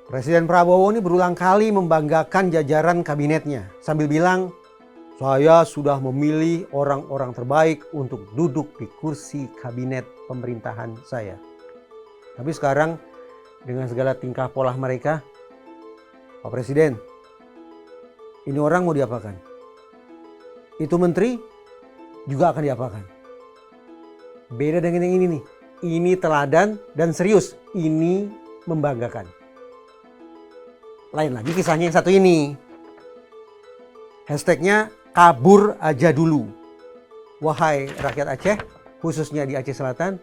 Presiden Prabowo ini berulang kali membanggakan jajaran kabinetnya sambil bilang, saya sudah memilih orang-orang terbaik untuk duduk di kursi kabinet pemerintahan saya. Tapi sekarang dengan segala tingkah pola mereka, Pak Presiden, ini orang mau diapakan? Itu menteri juga akan diapakan. Beda dengan yang ini nih. Ini teladan dan serius. Ini membanggakan. Lain lagi kisahnya yang satu ini. Hashtagnya kabur aja dulu. Wahai rakyat Aceh, khususnya di Aceh Selatan,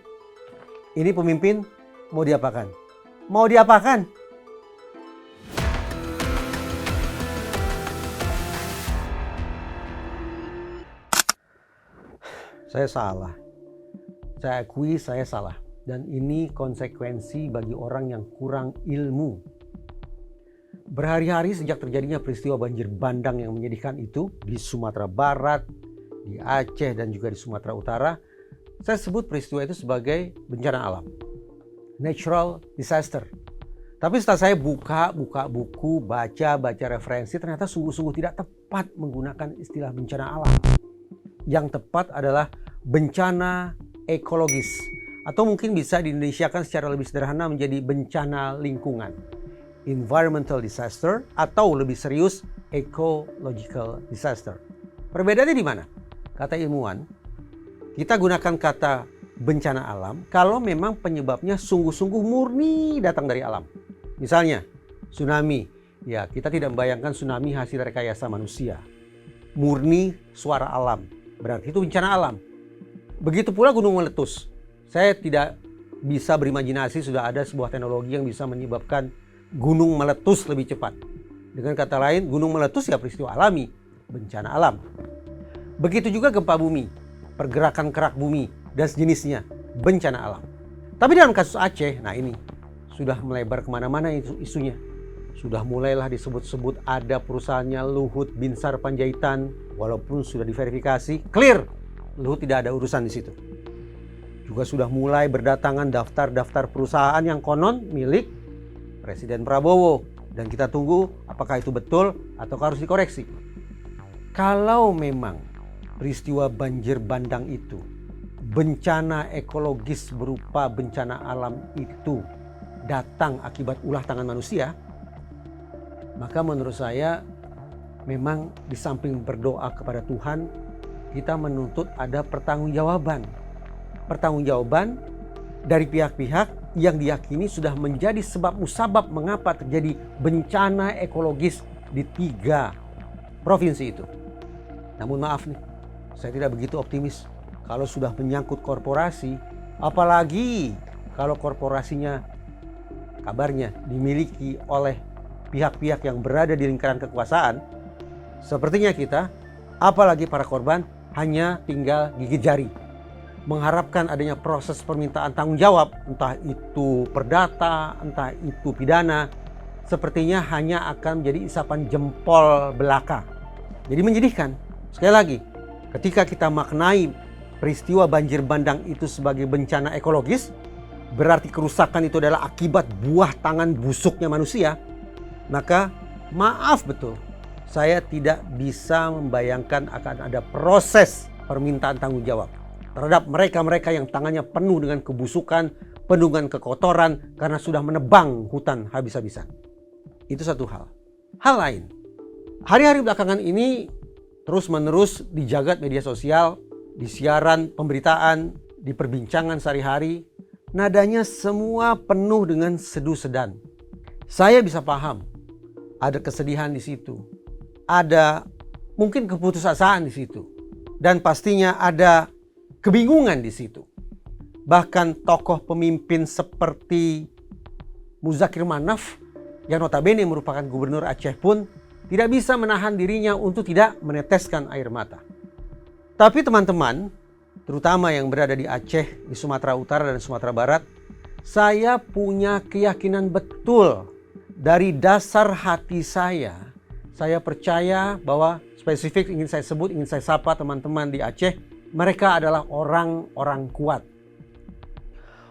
ini pemimpin mau diapakan? Mau diapakan? Saya salah. Saya akui saya salah. Dan ini konsekuensi bagi orang yang kurang ilmu. Berhari-hari sejak terjadinya peristiwa banjir bandang yang menyedihkan itu di Sumatera Barat, di Aceh dan juga di Sumatera Utara, saya sebut peristiwa itu sebagai bencana alam. Natural disaster. Tapi setelah saya buka buku, baca referensi, ternyata sungguh-sungguh tidak tepat menggunakan istilah bencana alam. Yang tepat adalah bencana ekologis. Atau mungkin bisa diindonesiakan secara lebih sederhana menjadi bencana lingkungan. Environmental disaster atau lebih serius ecological disaster. Perbedaannya di mana? Kata ilmuwan, kita gunakan kata bencana alam kalau memang penyebabnya sungguh-sungguh murni datang dari alam. Misalnya, tsunami. Ya, kita tidak membayangkan tsunami hasil rekayasa manusia. Murni suara alam. Berarti itu bencana alam. Begitu pula gunung meletus. Saya tidak bisa berimajinasi sudah ada sebuah teknologi yang bisa menyebabkan gunung meletus lebih cepat. Dengan kata lain, gunung meletus ya peristiwa alami, bencana alam. Begitu juga gempa bumi, pergerakan kerak bumi, dan sejenisnya, bencana alam. Tapi dalam kasus Aceh, nah ini, sudah melebar kemana-mana isunya. Sudah mulailah disebut-sebut ada perusahaannya Luhut Binsar Panjaitan, walaupun sudah diverifikasi, clear, Luhut tidak ada urusan di situ. Juga sudah mulai berdatangan daftar-daftar perusahaan yang konon milik Presiden Prabowo, dan kita tunggu apakah itu betul atau harus dikoreksi. Kalau memang peristiwa banjir bandang itu bencana ekologis berupa bencana alam itu datang akibat ulah tangan manusia, maka menurut saya memang di samping berdoa kepada Tuhan, kita menuntut ada pertanggungjawaban dari pihak-pihak yang diyakini sudah menjadi sebab musabab mengapa terjadi bencana ekologis di 3 provinsi itu. Namun maaf nih, saya tidak begitu optimis kalau sudah menyangkut korporasi, apalagi kalau korporasinya kabarnya dimiliki oleh pihak-pihak yang berada di lingkaran kekuasaan. Sepertinya kita, apalagi para korban, hanya tinggal gigit jari. Mengharapkan adanya proses permintaan tanggung jawab, entah itu perdata, entah itu pidana, sepertinya hanya akan menjadi isapan jempol belaka. Jadi menyedihkan. Sekali lagi, ketika kita maknai peristiwa banjir bandang itu sebagai bencana ekologis, berarti kerusakan itu adalah akibat buah tangan busuknya manusia, maka maaf betul, saya tidak bisa membayangkan akan ada proses permintaan tanggung jawab terhadap mereka-mereka yang tangannya penuh dengan kebusukan, penuh dengan kekotoran karena sudah menebang hutan habis-habisan. Itu satu hal. Hal lain, hari-hari belakangan ini terus-menerus di jagat media sosial, di siaran pemberitaan, di perbincangan sehari-hari, nadanya semua penuh dengan sedu-sedan. Saya bisa paham, ada kesedihan di situ, ada mungkin keputusasaan di situ, dan pastinya ada kebingungan di situ. Bahkan tokoh pemimpin seperti Muzakir Manaf yang notabene merupakan gubernur Aceh pun tidak bisa menahan dirinya untuk tidak meneteskan air mata. Tapi teman-teman, terutama yang berada di Aceh, di Sumatera Utara dan Sumatera Barat, saya punya keyakinan betul dari dasar hati saya percaya bahwa spesifik ingin saya sebut, ingin saya sapa teman-teman di Aceh, mereka adalah orang-orang kuat.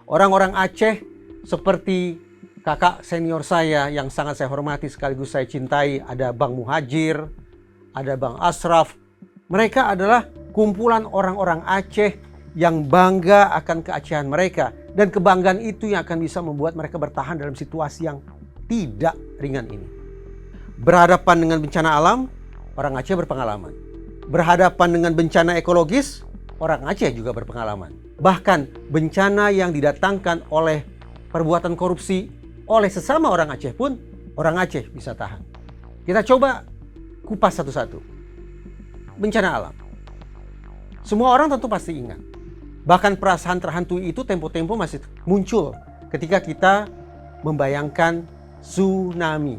Orang-orang Aceh seperti kakak senior saya yang sangat saya hormati sekaligus saya cintai, ada Bang Muhajir, ada Bang Ashraf. Mereka adalah kumpulan orang-orang Aceh yang bangga akan keacehan mereka. Dan kebanggaan itu yang akan bisa membuat mereka bertahan dalam situasi yang tidak ringan ini. Berhadapan dengan bencana alam, orang Aceh berpengalaman. Berhadapan dengan bencana ekologis, orang Aceh juga berpengalaman. Bahkan bencana yang didatangkan oleh perbuatan korupsi oleh sesama orang Aceh pun, orang Aceh bisa tahan. Kita coba kupas satu-satu. Bencana alam. Semua orang tentu pasti ingat. Bahkan perasaan terhantui itu tempo-tempo masih muncul ketika kita membayangkan tsunami.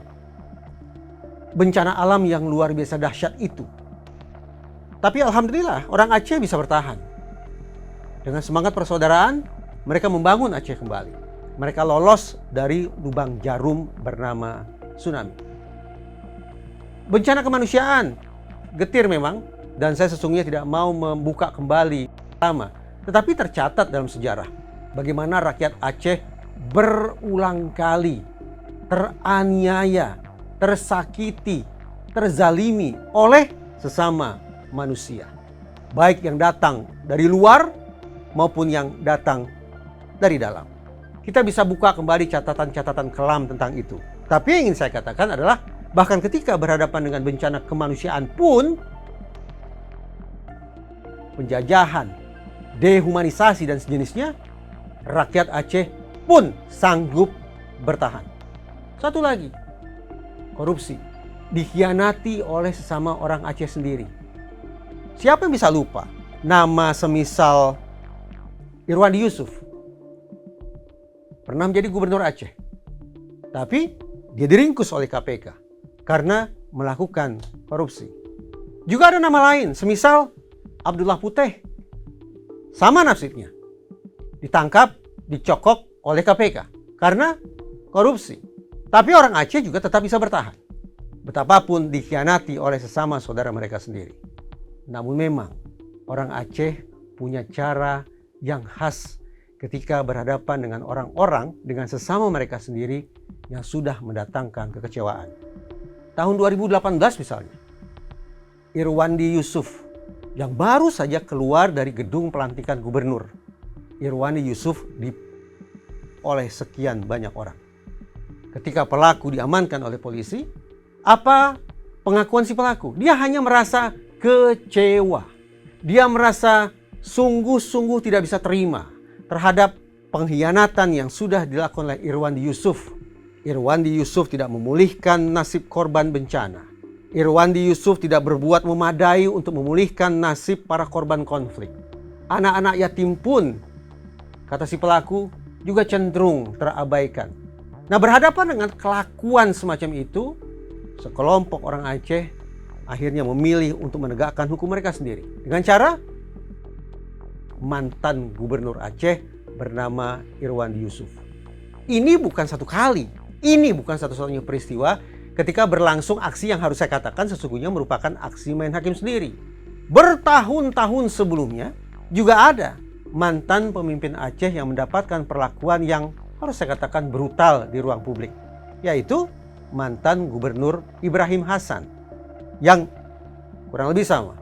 Bencana alam yang luar biasa dahsyat itu. Tapi alhamdulillah orang Aceh bisa bertahan. Dengan semangat persaudaraan, mereka membangun Aceh kembali. Mereka lolos dari lubang jarum bernama tsunami. Bencana kemanusiaan, getir memang, dan saya sesungguhnya tidak mau membuka kembali lama. Tetapi tercatat dalam sejarah bagaimana rakyat Aceh berulang kali teraniaya, tersakiti, terzalimi oleh sesama manusia. Baik yang datang dari luar maupun yang datang dari dalam. Kita bisa buka kembali catatan-catatan kelam tentang itu. Tapi yang ingin saya katakan adalah bahkan ketika berhadapan dengan bencana kemanusiaan pun, penjajahan, dehumanisasi dan sejenisnya, rakyat Aceh pun sanggup bertahan. Satu lagi, korupsi. Dikhianati oleh sesama orang Aceh sendiri. Siapa yang bisa lupa nama semisal Irwandi Yusuf? Pernah menjadi gubernur Aceh. Tapi dia diringkus oleh KPK karena melakukan korupsi. Juga ada nama lain, semisal Abdullah Puteh. Sama nasibnya. Ditangkap, dicokok oleh KPK karena korupsi. Tapi orang Aceh juga tetap bisa bertahan. Betapapun dikhianati oleh sesama saudara mereka sendiri. Namun memang orang Aceh punya cara yang khas ketika berhadapan dengan orang-orang, dengan sesama mereka sendiri yang sudah mendatangkan kekecewaan. Tahun 2018 misalnya, Irwandi Yusuf yang baru saja keluar dari gedung pelantikan gubernur. Irwandi Yusuf oleh sekian banyak orang. Ketika pelaku diamankan oleh polisi, apa pengakuan si pelaku? Dia hanya merasa kecewa. Dia merasa sungguh-sungguh tidak bisa terima terhadap pengkhianatan yang sudah dilakukan oleh Irwandi Yusuf. Irwandi Yusuf tidak memulihkan nasib korban bencana. Irwandi Yusuf tidak berbuat memadai untuk memulihkan nasib para korban konflik. Anak-anak yatim pun, kata si pelaku, juga cenderung terabaikan. Nah, berhadapan dengan kelakuan semacam itu, sekelompok orang Aceh akhirnya memilih untuk menegakkan hukum mereka sendiri. Dengan cara mantan gubernur Aceh bernama Irwandi Yusuf. Ini bukan satu kali, ini bukan satu-satunya peristiwa ketika berlangsung aksi yang harus saya katakan sesungguhnya merupakan aksi main hakim sendiri. Bertahun-tahun sebelumnya juga ada mantan pemimpin Aceh yang mendapatkan perlakuan yang harus saya katakan brutal di ruang publik. Yaitu mantan gubernur Ibrahim Hasan yang kurang lebih sama.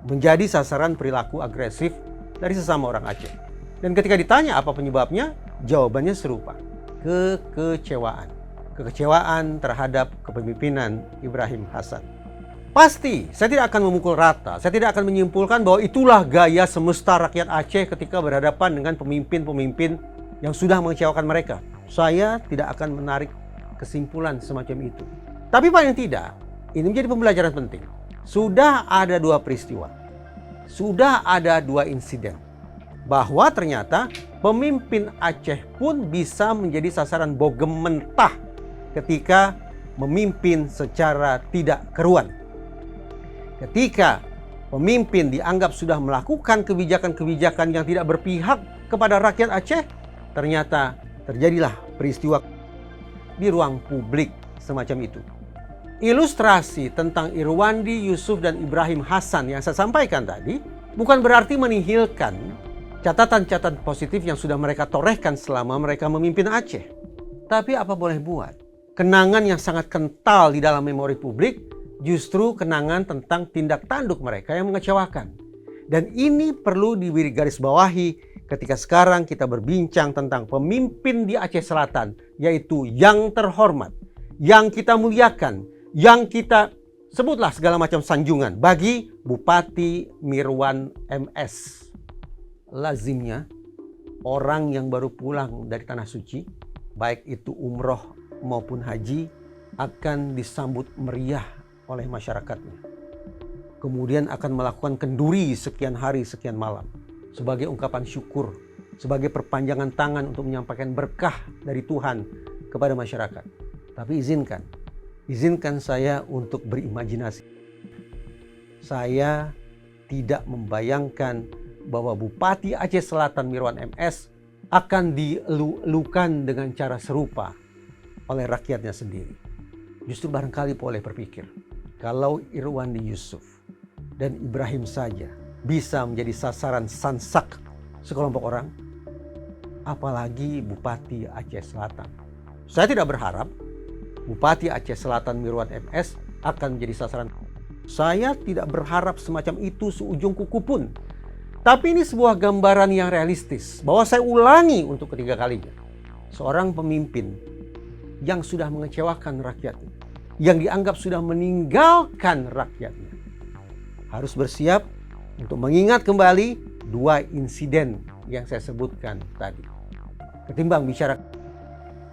Menjadi sasaran perilaku agresif dari sesama orang Aceh. Dan ketika ditanya apa penyebabnya, jawabannya serupa. Kekecewaan. Kekecewaan terhadap kepemimpinan Ibrahim Hasan. Pasti saya tidak akan memukul rata, saya tidak akan menyimpulkan bahwa itulah gaya semesta rakyat Aceh ketika berhadapan dengan pemimpin-pemimpin yang sudah mengecewakan mereka. Saya tidak akan menarik kesimpulan semacam itu. Tapi paling tidak, ini menjadi pembelajaran penting. Sudah ada dua peristiwa, sudah ada dua insiden, bahwa ternyata pemimpin Aceh pun bisa menjadi sasaran bogem mentah ketika memimpin secara tidak keruan. Ketika pemimpin dianggap sudah melakukan kebijakan-kebijakan yang tidak berpihak kepada rakyat Aceh, ternyata terjadilah peristiwa di ruang publik semacam itu. Ilustrasi tentang Irwandi Yusuf dan Ibrahim Hasan yang saya sampaikan tadi bukan berarti menihilkan catatan-catatan positif yang sudah mereka torehkan selama mereka memimpin Aceh. Tapi apa boleh buat, kenangan yang sangat kental di dalam memori publik justru kenangan tentang tindak tanduk mereka yang mengecewakan. Dan ini perlu diberi garis bawahi ketika sekarang kita berbincang tentang pemimpin di Aceh Selatan, yaitu yang terhormat, yang kita muliakan, yang kita sebutlah segala macam sanjungan bagi Bupati Mirwan MS. Lazimnya orang yang baru pulang dari Tanah Suci, baik itu umroh maupun haji, akan disambut meriah oleh masyarakatnya. Kemudian akan melakukan kenduri sekian hari sekian malam sebagai ungkapan syukur, sebagai perpanjangan tangan untuk menyampaikan berkah dari Tuhan kepada masyarakat. Tapi izinkan saya untuk berimajinasi. Saya tidak membayangkan bahwa Bupati Aceh Selatan Mirwan MS akan dielu-elukan dengan cara serupa oleh rakyatnya sendiri. Justru barangkali boleh berpikir, kalau Irwandi Yusuf dan Ibrahim saja bisa menjadi sasaran sansak sekelompok orang, apalagi Bupati Aceh Selatan. Saya tidak berharap Bupati Aceh Selatan Mirwan MS akan menjadi sasaran. Saya tidak berharap semacam itu seujung kuku pun. Tapi ini sebuah gambaran yang realistis bahwa saya ulangi untuk ketiga kalinya. Seorang pemimpin yang sudah mengecewakan rakyatnya, yang dianggap sudah meninggalkan rakyatnya, harus bersiap untuk mengingat kembali dua insiden yang saya sebutkan tadi. Ketimbang bicara,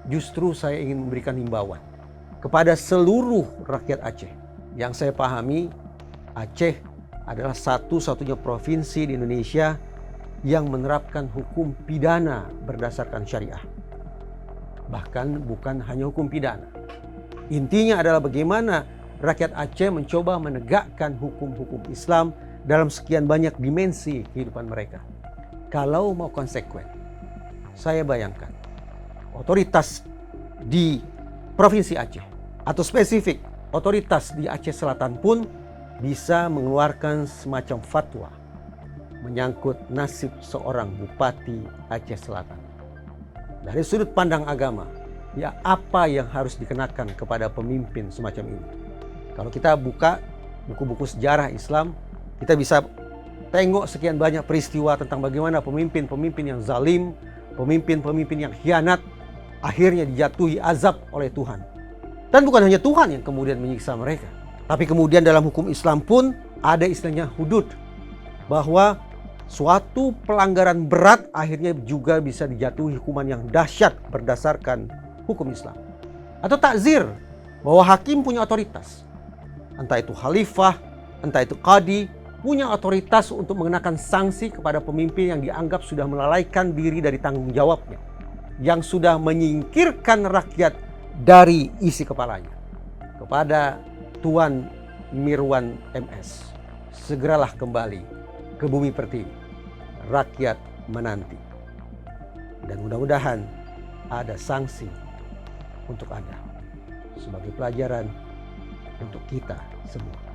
justru saya ingin memberikan himbauan kepada seluruh rakyat Aceh. Yang saya pahami, Aceh adalah satu-satunya provinsi di Indonesia yang menerapkan hukum pidana berdasarkan syariah. Bahkan bukan hanya hukum pidana. Intinya adalah bagaimana rakyat Aceh mencoba menegakkan hukum-hukum Islam dalam sekian banyak dimensi kehidupan mereka. Kalau mau konsekuen, saya bayangkan otoritas di Provinsi Aceh atau spesifik otoritas di Aceh Selatan pun bisa mengeluarkan semacam fatwa menyangkut nasib seorang Bupati Aceh Selatan. Dari sudut pandang agama, ya apa yang harus dikenakan kepada pemimpin semacam ini? Kalau kita buka buku-buku sejarah Islam, kita bisa tengok sekian banyak peristiwa tentang bagaimana pemimpin-pemimpin yang zalim, pemimpin-pemimpin yang khianat, akhirnya dijatuhi azab oleh Tuhan. Dan bukan hanya Tuhan yang kemudian menyiksa mereka, tapi kemudian dalam hukum Islam pun ada istilahnya hudud, bahwa suatu pelanggaran berat akhirnya juga bisa dijatuhi hukuman yang dahsyat berdasarkan hukum Islam. Atau takzir, bahwa hakim punya otoritas, entah itu khalifah, entah itu qadi, punya otoritas untuk mengenakan sanksi kepada pemimpin yang dianggap sudah melalaikan diri dari tanggung jawabnya, yang sudah menyingkirkan rakyat dari isi kepalanya. Kepada Tuan Mirwan MS, segeralah kembali ke bumi pertiwi. Rakyat menanti. Dan mudah-mudahan ada sanksi untuk Anda sebagai pelajaran untuk kita semua.